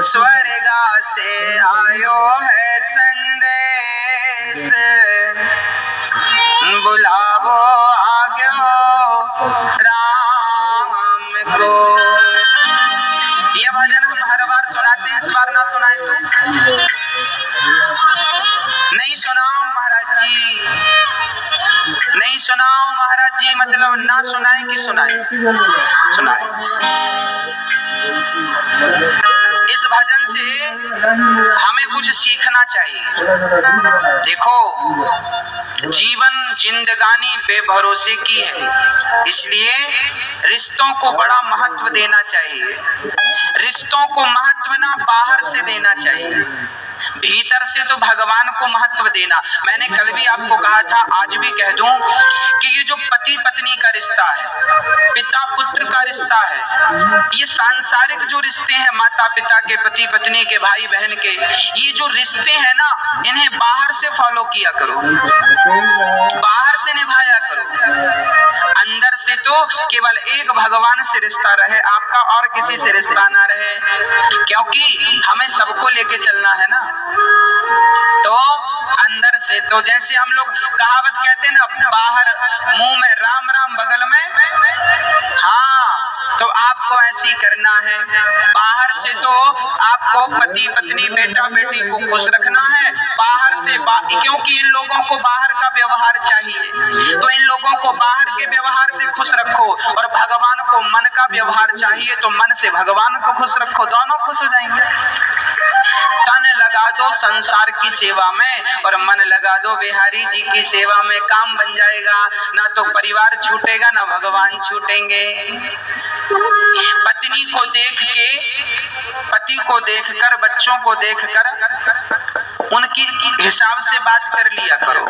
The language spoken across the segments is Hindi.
स्वर्गा से आयो है संदेश, बुलावो आग्यो राम को। ये भजन हम हर बार सुनाते हैं, इस बार ना सुनाए तो नहीं सुनाओ महाराज जी, नहीं सुनाओ महाराज जी, मतलब ना सुनाए कि सुनाए? सुनाए। इस भजन से हमें कुछ सीखना चाहिए। देखो, जीवन जिंदगानी बेभरोसे की है, इसलिए रिश्तों को बड़ा महत्व देना चाहिए। रिश्तों को महत्व ना बाहर से देना चाहिए, भीतर से तो भगवान को महत्व देना। मैंने कल भी आपको कहा था, आज भी कह दूं कि ये जो पति पत्नी का रिश्ता है, पिता पुत्र का रिश्ता है, ये सांसारिक जो रिश्ते हैं, माता पिता के, पति पत्नी के, भाई बहन के, ये जो रिश्ते हैं ना, इन्हें बाहर से फॉलो किया करो, बाहर से निभाया करो। अंदर से तो केवल एक भगवान से रिश्ता रहे आपका, और किसी से रिश्ता ना रहे, क्योंकि हमें सबको लेके चलना है ना। तो अंदर से तो जैसे हम लोग कहावत कहते हैं ना, बाहर मुंह में राम राम बगल में, हाँ, तो आपको ऐसी करना है। बाहर से तो आपको पति पत्नी बेटा बेटी को खुश रखना है, बाहर से क्योंकि इन लोगों को बाहर का व्यवहार चाहिए, तो इन लोगों को बाहर के व्यवहार से खुश रखो, और भगवान को मन का व्यवहार चाहिए, तो मन से भगवान को खुश रखो, दोनों खुश हो जाएंगे। तन लगा दो संसार की सेवा में और मन लगा दो बिहारी जी की सेवा में, काम बन जाएगा। ना तो परिवार छूटेगा, ना भगवान छूटेंगे। पत्नी को देख के, पति को देखकर, बच्चों को देखकर उनकी हिसाब से बात कर लिया करो।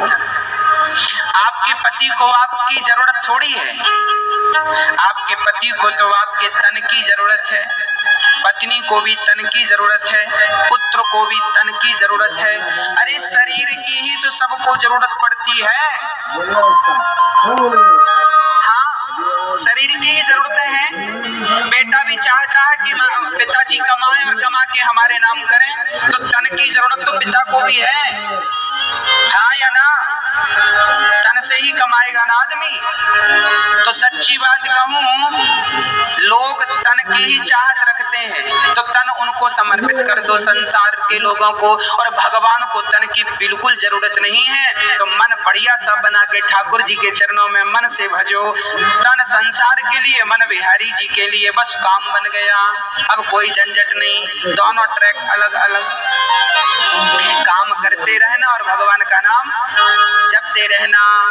आपके पति को आपकी जरूरत थोड़ी है, आपके पति को तो आपके तन की जरूरत है, पत्नी को भी तन की जरूरत है, पुत्र को भी तन की जरूरत है। अरे शरीर की ही तो सबको जरूरत पड़ती है। हाँ, शरीर की ही जरूरतें हैं। बेटा भी चाहता है कि पिताजी कमाएं और कमा के हमारे नाम करें, तो तन की जरूरत तो पिता को भी है, हाँ या ना? तन से ही कमाएगा ना आदमी। तो सच्ची बात कहूं, लोग तन की ही चाहत रखते हैं, तो तन उनको समर्पित कर दो संसार के लोगों को, और भगवान को तन की बिल्कुल जरूरत नहीं है। तो मन बढ़िया सा बना के ठाकुर जी के चरणों में मन से भजो। तन संसार के लिए, मन बिहारी जी के लिए, बस काम बन गया। अब कोई झंझट नहीं, दोनों ट्रैक अलग अलग, काम करते रहना और भगवान का नाम जपते रहना।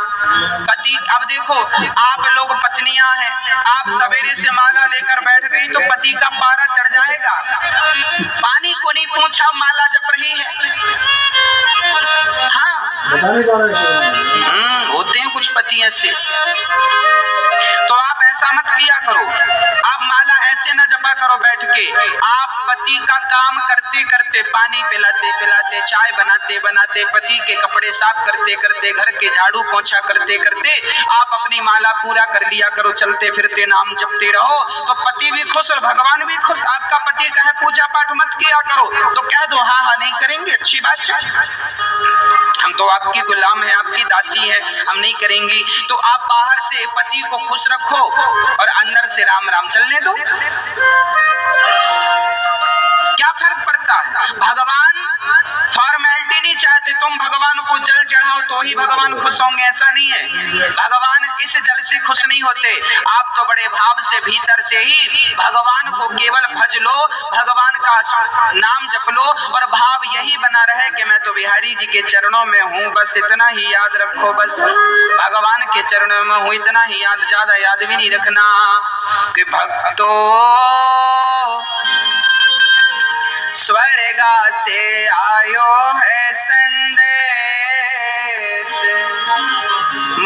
पति, अब देखो आप लोग पत्नियां हैं, आप सवेरे से माला लेकर बैठ गई तो पति का पारा चढ़ जाएगा। पानी को नहीं पूछा, माला जप रही है। हाँ, होते हैं कुछ पति ऐसे। तो आप ऐसा मत किया करो, आप माला ऐसे ना जपा करो बैठ के। आप पति का काम करते करते, पानी पिलाते पिलाते, चाय बनाते बनाते, पति के कपड़े साफ करते करते, घर के झाड़ू पोंछा करते करते आप अपनी माला पूरा कर लिया करो। चलते फिरते नाम जपते रहो, तो पति भी खुश और भगवान भी खुश। आपका पति कहे पूजा पाठ मत किया करो, तो कह दो हाँ हाँ नहीं करेंगे, अच्छी बात है, हम तो आपकी गुलाम है, आपकी दासी है, हम नहीं करेंगी। तो आप बाहर से पति को खुश रखो और अंदर से राम राम चलने दो। क्या फर्क पड़ता है? भगवान फॉर्मेलिटी नहीं चाहते, तुम भगवान को जल चढ़ाओ तो ही भगवान खुश होंगे, ऐसा नहीं है। भगवान इस जल से खुश नहीं होते। आप तो बड़े भाव से भीतर से ही भगवान को केवल भज लो, भगवान का नाम जप लो, और भाव यही बना रहे कि मैं तो बिहारी जी के चरणों में हूँ, बस इतना ही याद रखो। बस भगवान के चरणों में हूँ, इतना ही याद, ज्यादा याद भी नहीं रखना। कि भक्तों स्वर्गा से आयो है संदेश,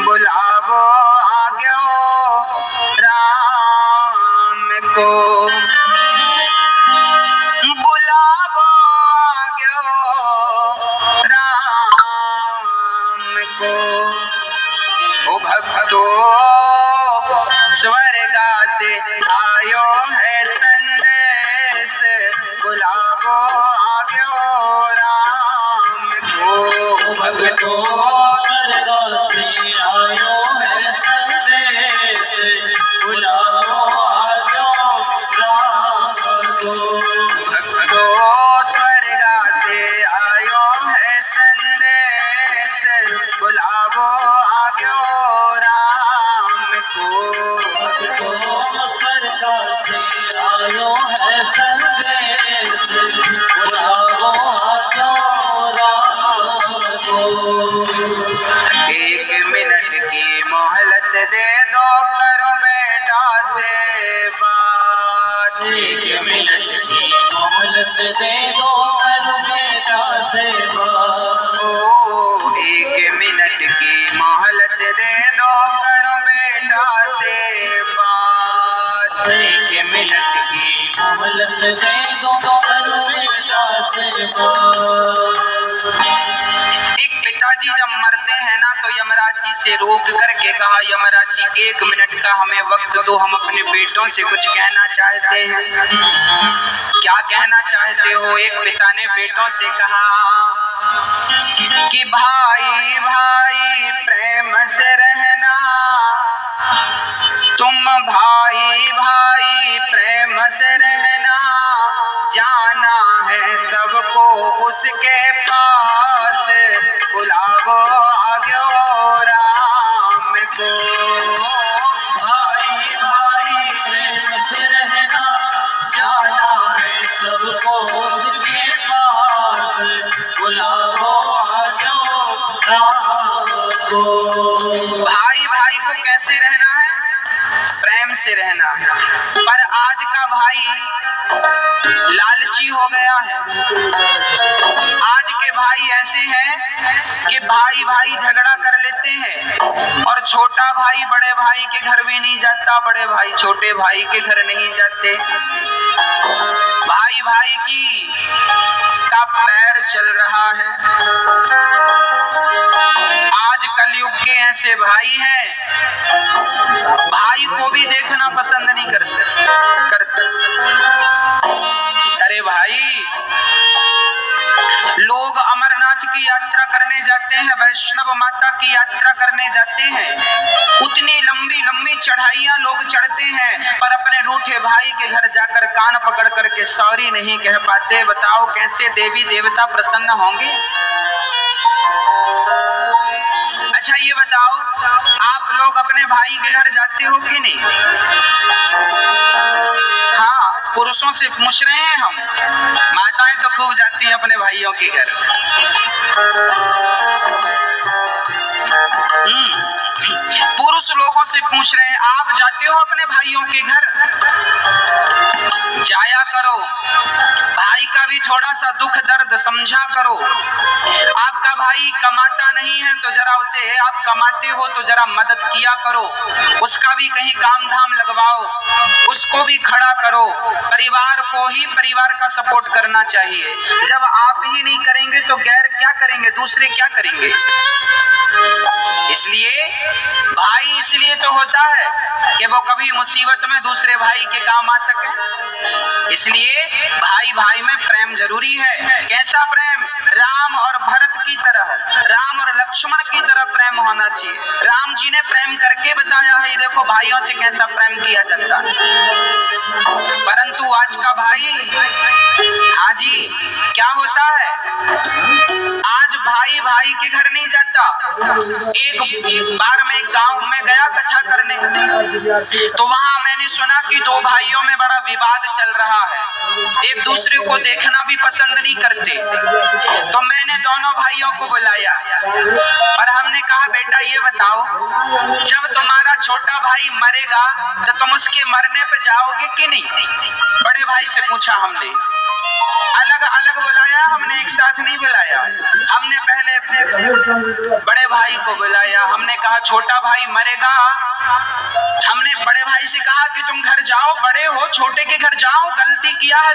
बुलावो आग्यो राम को, बुलावो आग्यो राम को। ओ भक्तों स्वर्गा से आयो है संदेश, बुलावो को स्वर्ग से आयो है संदेश, बुलाओ आ जाओ राम को। भक्तो स्वर्ग से आयो है संदेश, बुलावो आग्यो राम को। भक्तो स्वर्ग से आयो है संदेश, बुलाओ आ जाओ राम को। 1 मिनट की मोहलत दे दो, करो बेटा से बात। 1 मिनट की मोहलत दे दो, करो बेटा से बात। ओ 1 मिनट की मोहलत दे दो, करो बेटा से बात। 1 मिनट की मोहलत दे दो, करो बेटा से बात। एक पिताजी जब मरते हैं ना तो यमराज जी से रोक करके कहा, यमराज जी 1 मिनट का हमें वक्त दो, हम अपने बेटों से कुछ कहना चाहते हैं। क्या कहना चाहते हो? एक पिता ने बेटों से कहा कि भाई भाई प्रेम से रहना, तुम भाई भाई प्रेम से रहना, जाना है सबको उसके पास, बुलावो आग्यो राम को। भाई भाई प्रेम से रहना, जाना है सबको उसके पास, बुलाओ आ जाओ राम को। भाई भाई को कैसे रहना है? प्रेम से रहना है। पर आज का भाई लालची हो गया है। आज के भाई ऐसे हैं कि भाई भाई झगड़ा कर लेते हैं, और छोटा भाई बड़े भाई के घर भी नहीं जाता, बड़े भाई छोटे भाई के घर नहीं जाते। भाई भाई की का पैर चल रहा है। आज कलयुग के ऐसे भाई हैं, भाई को भी देखना पसंद नहीं करते। अरे भाई, लोग अमरनाथ की यात्रा करने जाते हैं, वैष्णव माता की यात्रा करने जाते हैं, उतनी लंबी लंबी चढ़ाइयां लोग चढ़ते हैं, पर अपने रूठे भाई के घर जाकर कान पकड़ करके सॉरी नहीं कह पाते। बताओ कैसे देवी देवता प्रसन्न होंगे? अच्छा ये बताओ, आप लोग अपने भाई के घर जाते हो कि नहीं? हाँ, पुरुषों से पूछ रहे हैं हम। माताएं तो खूब जाती हैं अपने भाइयों के घर। पुरुष लोगों से पूछ रहे हैं, आप जाते हो अपने भाइयों के घर? जाया करो, भाई का भी थोड़ा सा दुख दर्द समझा करो। आपका भाई कमाता नहीं है तो जरा उसे, आप कमाते हो तो जरा मदद किया करो, उसका भी कहीं काम धाम लगवाओ, उसको भी खड़ा करो। परिवार को ही परिवार का सपोर्ट करना चाहिए। जब आप ही नहीं करेंगे तो गैर क्या करेंगे? दूसरे क्या करेंगे? इसलिए भाई इसलिए तो होता है कि वो कभी मुसीबत में दूसरे भाई के काम आ सके। इसलिए भाई भाई में प्रेम जरूरी है। कैसा प्रेम? राम और भरत की तरह, राम और लक्ष्मण की तरह प्रेम होना चाहिए। राम जी ने प्रेम करके बताया है, देखो भाइयों से कैसा प्रेम किया जाता है। परंतु आज का भाई, हाँ जी, क्या होता है? आज भाई भाई के घर नहीं जाता। एक बार मैं गांव में गया कथा करने, तो वहां मैंने सुना कि 2 भाइयों में बड़ा विवाद चल रहा है, एक दूसरे को देखना भी पसंद नहीं करते। तो मैंने दोनों भाइयों को बुलाया और हमने कहा, बेटा ये बताओ, जब तुम्हारा छोटा भाई मरेगा तो तुम उसके मरने पे जाओगे कि नहीं? बड़े भाई से पूछा हमने। अलग अलग बुलाया, हमने एक साथ नहीं बुलाया। हमने पहले अपने बड़े भाई को बुलाया। हमने कहा छोटा भाई मरेगा, हमने बड़े भाई से कहा कि तुम घर जाओ, बड़े हो, छोटे के घर जाओ, गलती किया है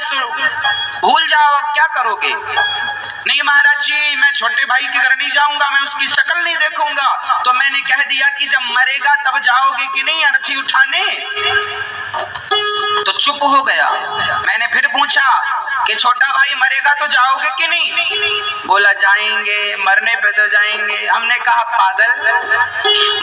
भूल जाओ, अब क्या करोगे? नहीं महाराज जी, मैं छोटे भाई के घर नहीं जाऊंगा, मैं उसकी शक्ल नहीं देखूंगा। तो मैंने कह दिया कि जब मरेगा तब जाओगे कि नहीं अर्थी उठाने? तो चुप हो गया। मैंने फिर पूछा कि छोटा भाई मरेगा तो जाओगे कि नहीं? बोला जाएंगे, मरने पे तो जाएंगे। हमने कहा पागल,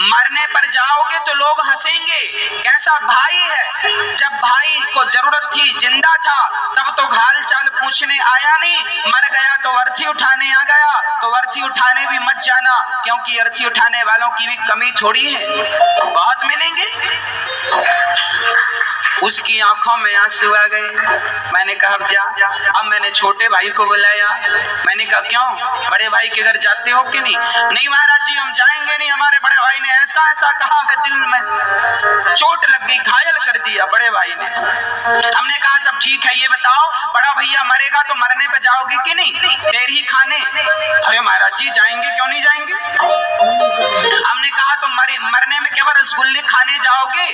मरने पर जाओगे तो लोग हंसेंगे, कैसा भाई है। जब भाई को जरूरत थी, जिंदा था, तब तो हाल चाल पूछने आया नहीं, मर गया तो अर्थी उठाने आ गया। तो अर्थी उठाने भी मत जाना, क्योंकि अर्थी उठाने वालों की भी कमी थोड़ी है, बहुत मिलेंगे। उसकी आंखों में आंसू आ गए। मैंने कहा अब जा। अब मैंने छोटे भाई को बुलाया। मैंने कहा क्यों, बड़े भाई के घर जाते हो कि नहीं? नहीं महाराज जी, हम जाएंगे नहीं, हमारे बड़े भाई ने ऐसा ऐसा कहा है, दिल में चोट लग गई, घायल कर दिया बड़े भाई ने। हमने कहा सब ठीक है, ये बताओ बड़ा भैया मरेगा तो मरने पे जाओगे कि नहीं? देर ही खाने। अरे महाराज जी जाएंगे, क्यों नहीं जाएंगे? हमने कहा तो मरने में केवल रसगुल्ले खाने जाओगे?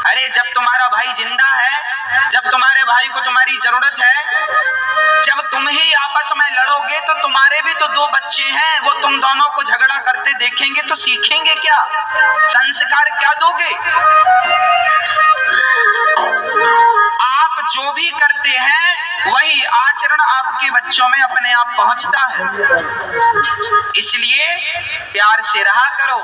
अरे जब तुम्हारा भाई जिंदा है, जब तुम्हारे भाई को तुम्हारी जरूरत है, जब तुम ही आपस में लड़ोगे तो तुम्हारे भी तो दो बच्चे हैं, वो तुम दोनों को झगड़ा करते देखेंगे तो सीखेंगे क्या? संस्कार क्या दोगे? आप जो भी करते हैं वही आचरण आपके बच्चों में अपने आप पहुंचता है। इसलिए प्यार से रहा करो।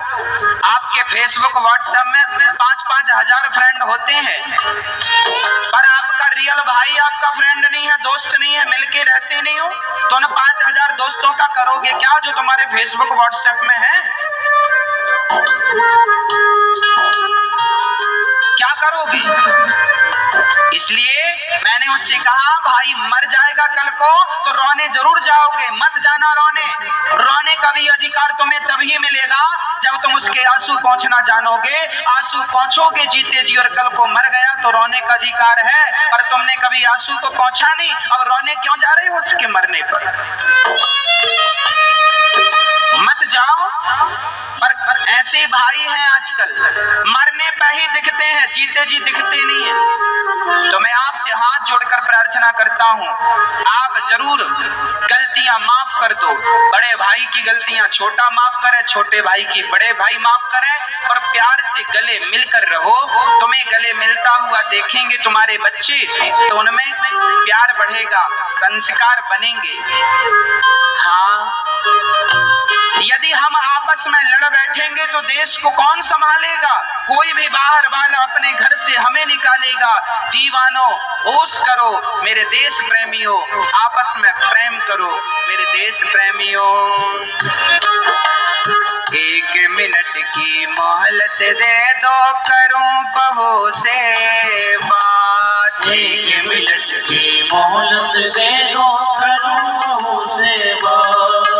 आपके फेसबुक व्हाट्सएप में 5-5 हजार फ्रेंड होते हैं, पर आपका रियल भाई आपका फ्रेंड नहीं है, दोस्त नहीं है, मिलके रहते नहीं हो, तो उन 5,000 दोस्तों का करोगे क्या जो तुम्हारे फेसबुक व्हाट्सएप में है? क्या करोगे? इसलिए मैंने उससे कहा भाई मर जाएगा कल को तो रोने जरूर जाओगे, मत जाना रोने। रोने का भी अधिकार तुम्हें तभी मिलेगा जब तुम उसके आंसू पहुंचना जानोगे। आंसू पहुंचोगे जीते जी, और कल को मर गया तो रोने का अधिकार है, पर तुमने कभी आंसू तो पहुंचा नहीं, अब रोने क्यों जा रहे हो उसके मरने पर? मत जाओ। पर ऐसे भाई हैं आजकल, मरने पे ही दिखते हैं, जीते जी दिखते नहीं है। तो मैं आपसे हाथ जोड़कर प्रार्थना करता हूँ, आप जरूर गलतियां माफ कर दो। बड़े भाई की गलतियां छोटा माफ करे, छोटे भाई की बड़े भाई माफ करे, और प्यार से गले मिलकर रहो। तुम्हें गले मिलता हुआ देखेंगे तुम्हारे बच्चे तो उनमें प्यार बढ़ेगा, संस्कार बनेंगे। हाँ, यदि हम आपस में लड़ बैठेंगे तो देश को कौन संभालेगा? कोई भी बाहर वाला अपने घर से हमें निकालेगा। दीवानों होश करो मेरे देश प्रेमियों, आपस में प्रेम करो मेरे देश प्रेमियों। 1 मिनट की मोहलत दे दो, करूं बहू से बात। 1 मिनट की मोहलत दे दो, करूं बहू से बात।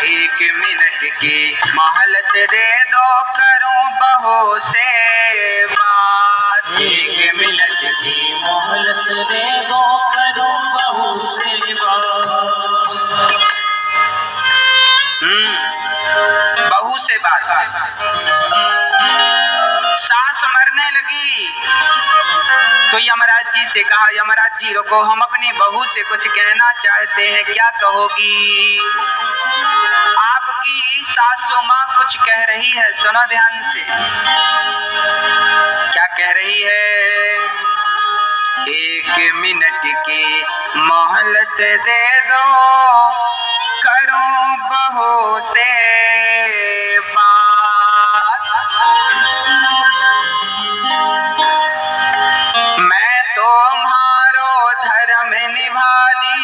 1 मिनट की मोहलत दे दो, करूं बहू से बात। 1 मिनट की मोहलत दे दो, करूं बहू से बात। बहू से बात। सास मरने लगी तो यमराज जी से कहा, यमराज जी रुको, हम अपनी बहू से कुछ कहना चाहते हैं, क्या कहोगी? आपकी सासू माँ कुछ कह रही है, सुनो ध्यान से। क्या कह रही है? 1 मिनट की मोहलत दे दो, करूं बहू से बात। मैं तुम्हारो धर्म निभा दी,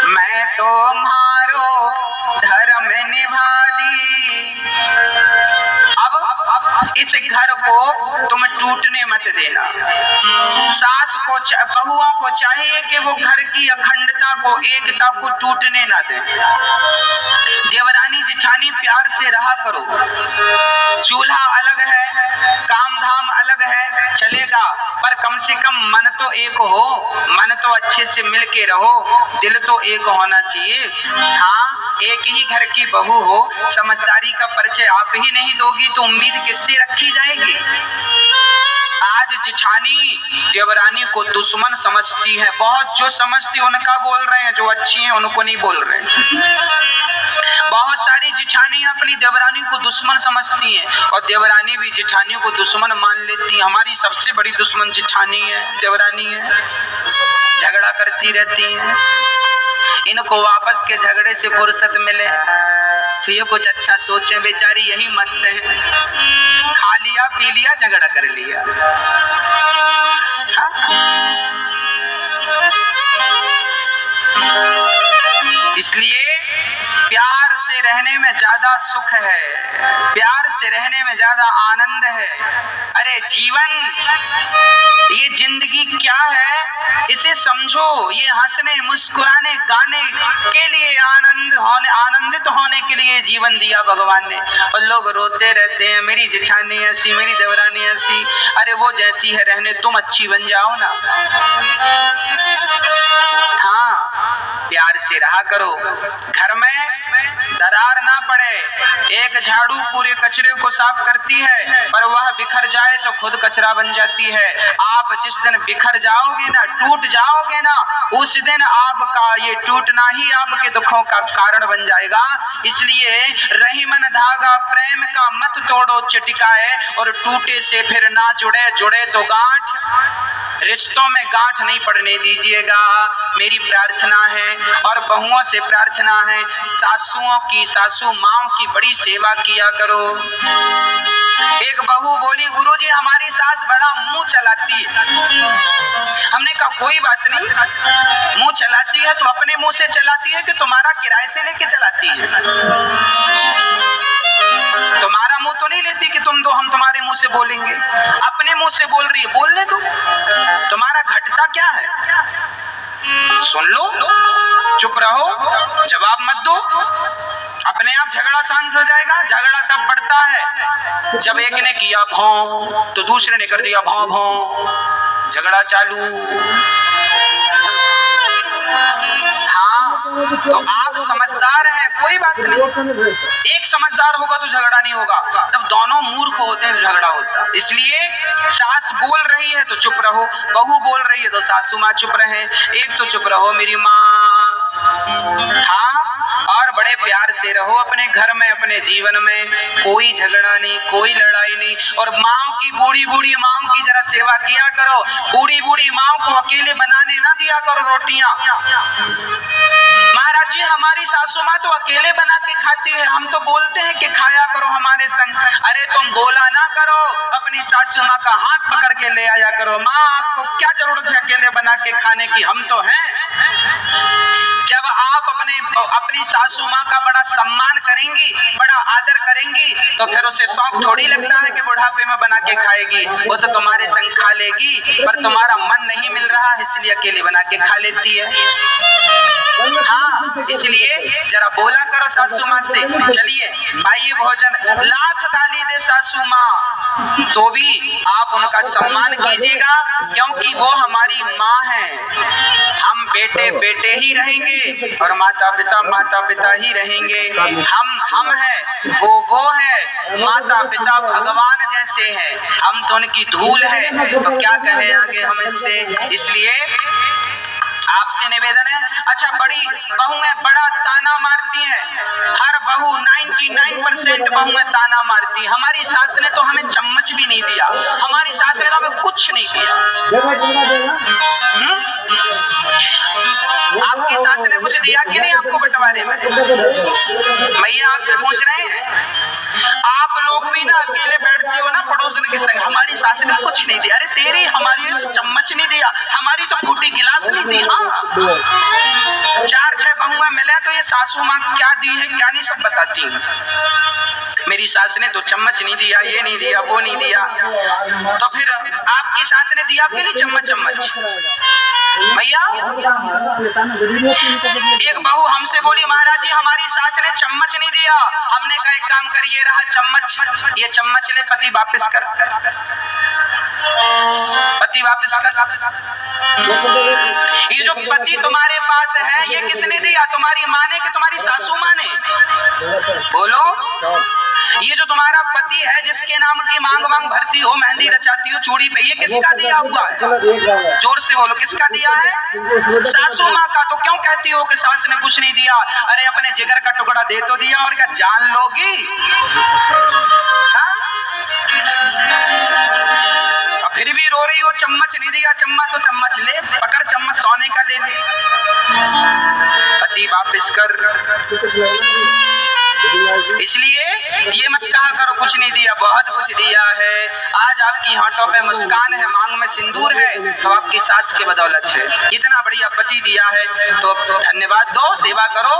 मैं तुम्हारो धर्म निभा दी। अब इस घर को तुम टूटने मत देना। सास को बहुओं को चाहिए कि वो घर की अखंडता को, एकता को टूटने ना दे। देवरानी जिठानी प्यार से रहा करो। चूल्हा अलग है, काम धाम अलग है, चलेगा, पर कम से कम मन तो एक हो, मन तो अच्छे से मिल के रहो, दिल तो एक होना चाहिए। हाँ, एक ही घर की बहू हो, समझदारी का परिचय आप ही नहीं दोगी तो उम्मीद किससे रखी जाएगी? आज जिठानी देवरानी को दुश्मन समझती है। बहुत जो समझती उनका बोल रहे हैं, जो अच्छी हैं उनको नहीं बोल रहे हैं। बहुत सारी जिठानी अपनी देवरानी को दुश्मन समझती हैं और देवरानी भी जिठानियों को दुश्मन मान लेती है। हमारी सबसे बड़ी दुश्मन जिठानी है, देवरानी है, झगड़ा करती रहती है। इनको वापस के झगड़े से फुर्सत मिले तो ये कुछ अच्छा सोचे, बेचारी यही मस्त है, खा लिया पी लिया झगड़ा कर लिया। इसलिए प्यार से रहने में ज्यादा सुख है, प्यार से रहने में ज्यादा आनंद है। अरे जीवन, ये जिंदगी क्या है इसे समझो। ये हंसने मुस्कुराने गाने के लिए, आनंदित होने के लिए जीवन दिया भगवान ने। और लोग रोते रहते हैं, मेरी जेठानी ऐसी, मेरी देवरानी ऐसी। अरे वो जैसी है रहने, तुम अच्छी बन जाओ ना। हाँ, प्यार से रहा करो, घर में दरार ना पड़े। एक झाड़ू पूरे कचरे को साफ करती है, पर वह बिखर जाए तो खुद कचरा बन जाती है। आप जिस दिन बिखर जाओगे ना, टूट जाओगे ना, उस दिन आपका ये टूटना ही आपके दुखों का कारण बन जाएगा। इसलिए रही मन धागा प्रेम का मत तोड़ो चटिकाए, और टूटे से फिर ना जुड़े, जुड़े तो गांठ, रिश्तों में गांठ नहीं पड़ने दीजिएगा। मेरी प्रार्थना है और बहुओं से प्रार्थना है, सासुओं की, सासू माओं की बड़ी सेवा किया करो। एक बहू बोली, गुरुजी हमारी सास बड़ा मुंह चलाती है। हमने कहा कोई बात नहीं, मुंह चलाती है तो अपने मुंह से चलाती है कि तुम्हारा किराए से लेके चलाती है? तुम्हारा मुंह तो नहीं लेती कि तुम दो हम तुम्हारे मुंह से बोलेंगे, अपने मुंह से बोल रही है, बोलने दो। तुम्हारा घटता क्या है? सुन लो, चुप रहो, जवाब मत दो, अपने आप झगड़ा शांत हो जाएगा। झगड़ा तब बढ़ता है जब एक ने किया भौं तो दूसरे ने कर दिया भौं भौं, झगड़ा चालू। हाँ, तो आप समझदार हैं, कोई बात नहीं। एक समझदार होगा तो झगड़ा नहीं होगा, जब दोनों मूर्ख होते हैं तो झगड़ा होता है। इसलिए सास बोल रही है तो चुप रहो, बहू बोल रही है तो सासू माँ चुप रहे, एक तो चुप रहो मेरी माँ। हाँ, और बड़े प्यार से रहो अपने घर में, अपने जीवन में कोई झगड़ा नहीं, कोई लड़ाई नहीं। और माँ की, बूढ़ी बूढ़ी माँ की जरा सेवा किया करो। बूढ़ी बूढ़ी माँ को अकेले बनाने ना दिया करो रोटियां। महाराज जी हमारी सासू माँ तो अकेले बना के खाती है, हम तो बोलते हैं कि खाया करो हमारे संग। अरे तुम बोला ना करो, अपनी सासू माँ का हाथ पकड़ के ले आया करो। माँ आपको क्या जरूरत है अकेले बना के खाने की, हम तो हैं। जब आप अपनी सासू माँ का बड़ा सम्मान करेंगी, बड़ा आदर करेंगी, तो फिर उसे शौक थोड़ी लगता है कि बुढ़ापे में बना के खाएगी। वो तो तुम्हारे संग खा लेगी, पर तुम्हारा मन नहीं मिल रहा इसलिए अकेले बना के खा लेती है। हाँ, इसलिए जरा बोला करो सासू माँ से, चलिए भाई भोजन, लाख गाली दे सासू माँ तो भी आप उनका सम्मान कीजिएगा, क्योंकि वो हमारी माँ है। हम बेटे बेटे ही रहेंगे और माता पिता ही रहेंगे। हम हैं, वो है, माता पिता भगवान जैसे हैं, हम तो उनकी धूल है, तो क्या कहें आगे हम इससे। इसलिए आपसे निवेदन है। अच्छा, बड़ी बहुएं बड़ा ताना मारती हैं, हर बहू 99% बहुएं ताना मारती हैं। हमारी सास ने तो हमें चम्मच भी नहीं दिया, हमारी सास ने तो हमें कुछ नहीं दिया। आपकी सास ने कुछ दिया कि नहीं आपको बंटवारे में? भैया आपसे पूछ रहे हैं। आप लोग भी ना अकेले बैठते हो ना पड़ोसन के संग, हमारी सास ने कुछ नहीं दिया। अरे तेरी, हमारी ने तो चम्मच नहीं दिया, हमारी तो फूटी गिलास नहीं दी। हाँ, 4-6 बहुएं मिले तो ये सासू माँ क्या दी है क्या नहीं सब बताती हैं। मेरी सास ने तो चम्मच नहीं दिया, ये नहीं दिया, वो नहीं दिया। तो फिर आपकी सास ने दिया कि नहीं चम्मच? भैया एक बहू हमसे बोली, महाराज जी हमारी सास ने चम्मच नहीं दिया। हमने कहा एक काम करिए, रहा चम्मच, ये चम्मच ले, पति वापस कर, पति वापस कर। ये जो पति तुम्हारे पास है ये किसने दिया? तुम्हारी माँ ने कि तुम्हारी सासू माँ ने? बोलो। ये जो तुम्हारा पति है जिसके नाम की मांग मांग भरती हो, मेहंदी रचाती हो चूड़ी पे, ये किसका दिया हुआ है? जोर से बोलो, किसका दिया है? सासू माँ का। तो क्यों कहती हो कि सास ने कुछ नहीं दिया? अरे अपने जिगर का टुकड़ा दे तो दिया, और क्या जान लोगी? फिर भी रो रही हो, चम्मच नहीं दिया। चम्मच तो चम्मच ले, पकड़ चम्मच, सोने का ले ले। पति वापिस कर। इसलिए ये मत कहा करो कुछ नहीं दिया, बहुत कुछ दिया है। आज आपकी होठों पे मुस्कान है, मांग में सिंदूर है, तो आपकी सास की बदौलत है। इतना बढ़िया पति दिया है तो धन्यवाद दो, सेवा करो।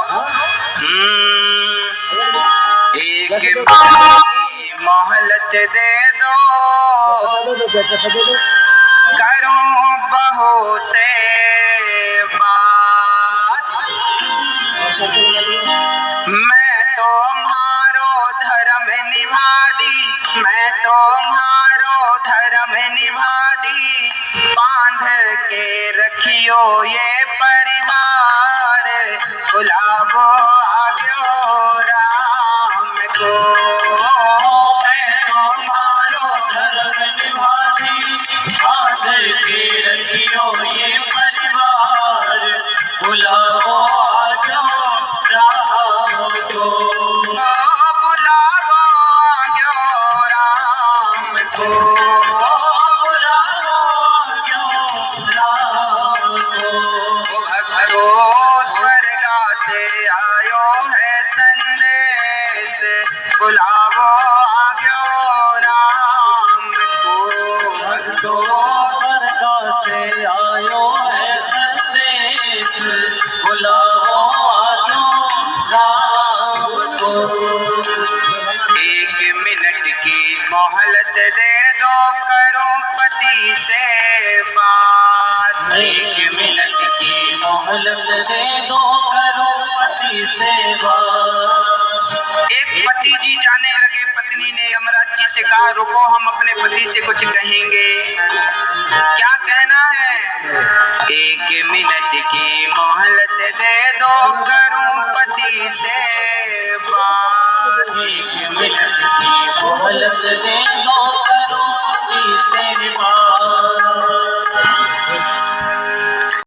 एक मोहलत दे दो, करूं बहू से बात, मैं तुम्हारो धर्म निभा दी, मैं तुम्हारो धर्म निभा दी, बांध के रखियो ये परिवार, बुलावो आग्यो राम को। मैं तुम्हारो धर्म निभा दी, बांध के रखियो ये परिवार, बुलाओ आजो राम को। बुलावो आग्यो राम को, बुलाओ आजो राम को। भक्तो स्वर्गा से आयो है संदेश, बुलावो आग्यो राम को। भक्तो स्वर्गा से आयो है संदेश, बुलाओ आजो राम को। एक मिनट की मोहलत दे दो, करो पति से बात। एक मिनट की मोहलत दे दो, करो पति से बात। एक पति जी जाने लगे, पत्नी ने यमराज जी से कहा रुको, हम अपने पति से कुछ कहेंगे। क्या कहना है? एक मिनट की मोहलत दे दो, करूं पति से